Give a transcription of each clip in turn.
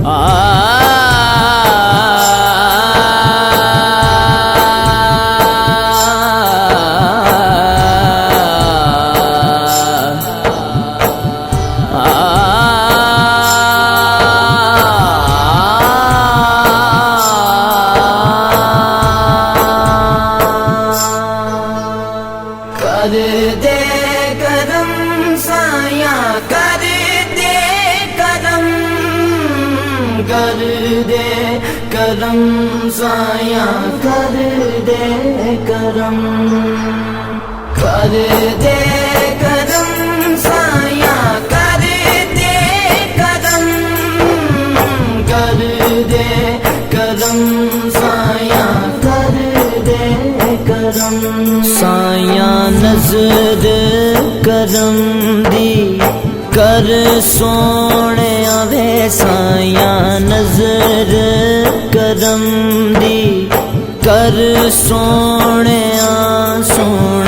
कर दे करम साया, कर दे करम, कर दे करम साया, कर दे करम, कर दे करम साया, कर दे करम, कर दे करम साया, कर दे करम साया। नजर करम दी कर सोने आवे साया, नजर करम दी कर सोने सुन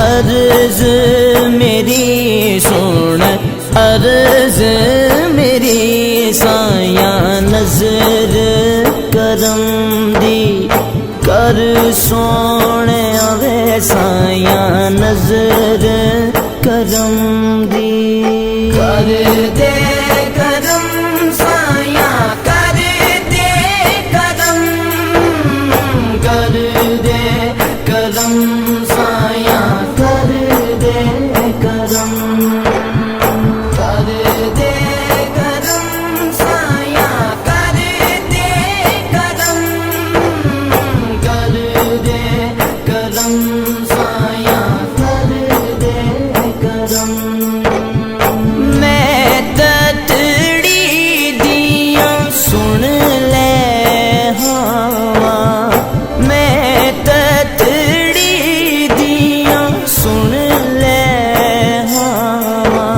अर्ज मेरी, सुन अर्ज मेरी साया। नजर करम दी कर सोने आवे साया, नजर करम दी कर दे करम साया, कर दे करम, कर दे करम साया, कर दे करम, कर दे करम साया, कर दे करम, कर दे करम साया, कर दे करम। मैं ततड़ी दिया सुन ले हवा, मैं ततड़ी दिया सुन ले हवा।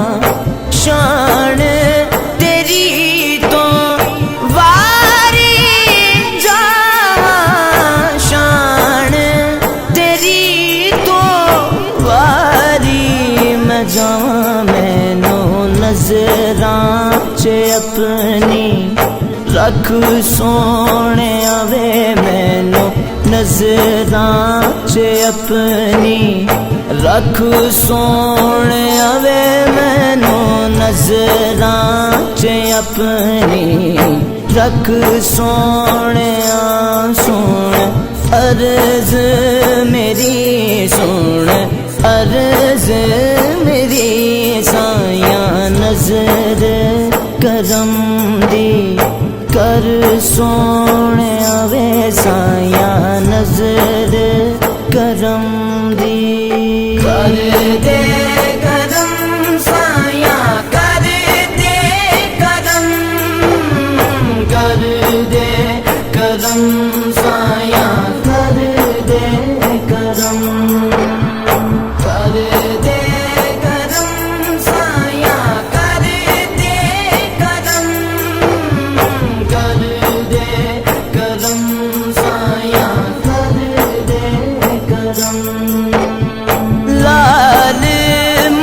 शान तेरी तो वारी जावा, शान तेरी तो वारी मैं जावा। मैनू नजरां च अपनी रख सोने आवे, मैनू नजरां च अपनी रख सोने आवे, मैनू नजरां च अपनी रख सोने सुन अर्ज मेरी, सुन अर्ज मेरी साया। नजर करम दी कर सोने आवे साया, नजर करम दी कर दे करम साया, कर दे करम, कर दे करम साया, कर दे करम, कर दे करम साया, कर दे करम, कर दे करम साया, कर दे करम। लाल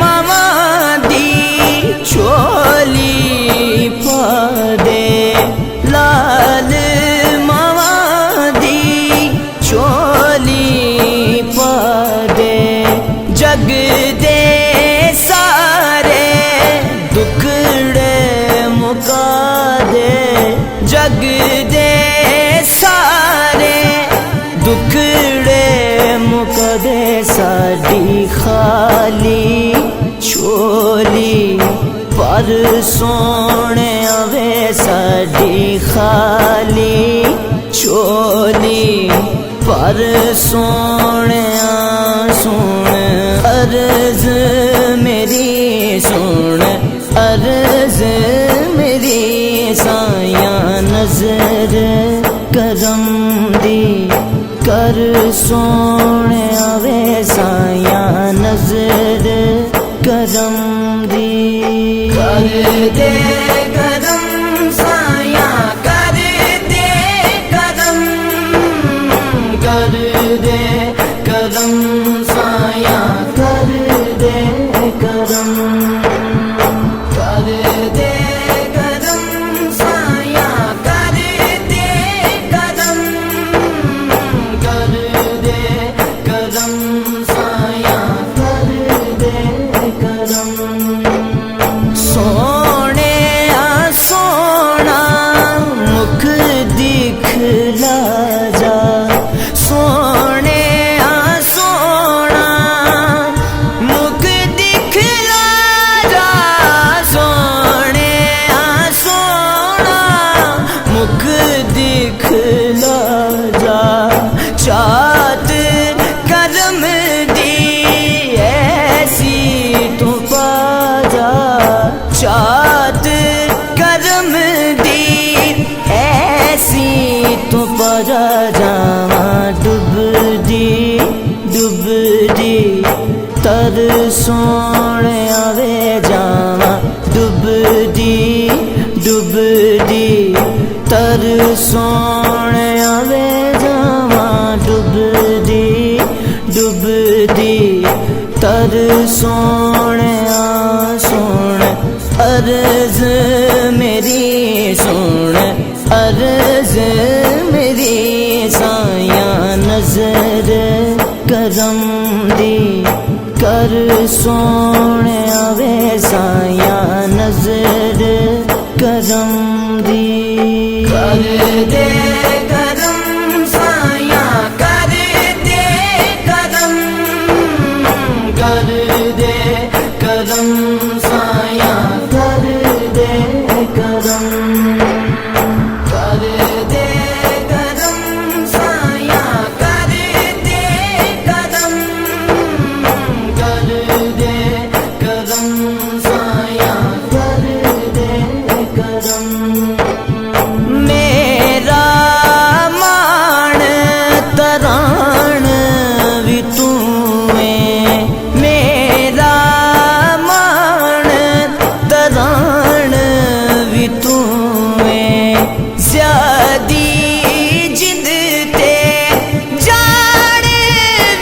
मामा दी चोली पा दे, लाल मामा दी चोली पा दे। जग दे सारे दुखड़े मुका दे, जग दे सारे दुखड़े मुका दे। साडी खाली छोली पर सोने आवे, साडी खाली छोली पर सोने सुन अर्ज मेरी, सुन अर्ज मेरी साया। नजर करम दी कर सोने आवे साया, नजर करम दी कर दे करम साया, कर दे करम, कर दे करम साया, कर दे करम, कर दे करम साया, तर सोने आवे जावा डुबदी डुबदी तर सोने आवे जावा डुबदी डुबदी तर सोने सुन अर्ज मेरी सुन अर्ज मेरी साया नजर करम दी कर सोने आवे साया नजर करम दी कर दे करम साया कर दे करम कर दे करम साया कर दे करम कर दे करम साया कर दे करम कर दे करम साया कर दे करम मेरा मान तरान भी तू है मेरा मान तरान भी तू है ज़्यादी जिंद ते जान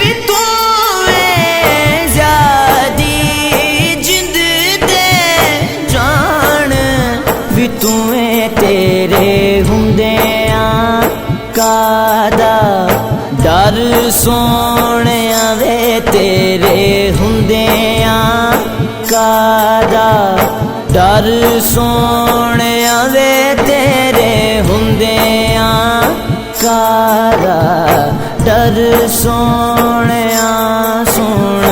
भी तू है ज़्यादी जिंद ते जान भी तू है तेरे हुंदे कादा डर सोने आवे तेरे हुंदे कादा डर सोने आवे तेरे हुंदे कादा डर सोने सुन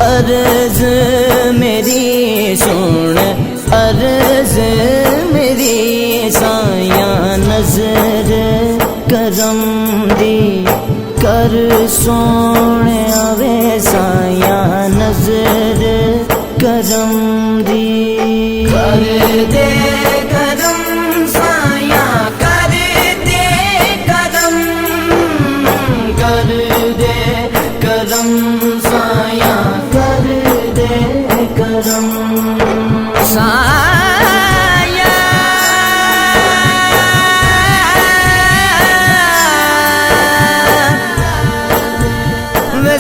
अर्ज मेरी सुन अर्ज मेरी साया नजर करम दी कर सोने आवे साया नजर करम दी कर दे करम साया कर दे करम कर दे करम साया कर दे करम साया वे